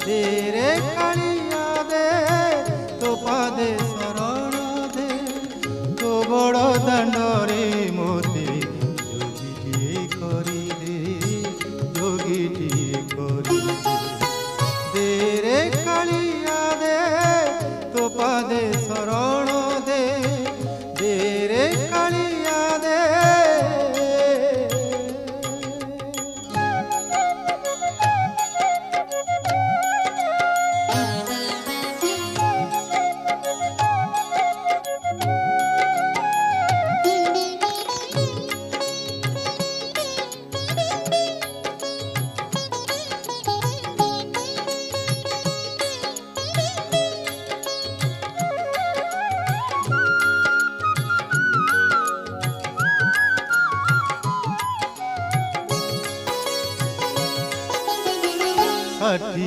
दे रे कालिया दे तो पादे शरण दे तो बड़ दांडरे मोते जोगीटिए करी दे जोगीटिए करी दे रे कालिया दे तो पादे शरण दे रे कालिया दे। षाठी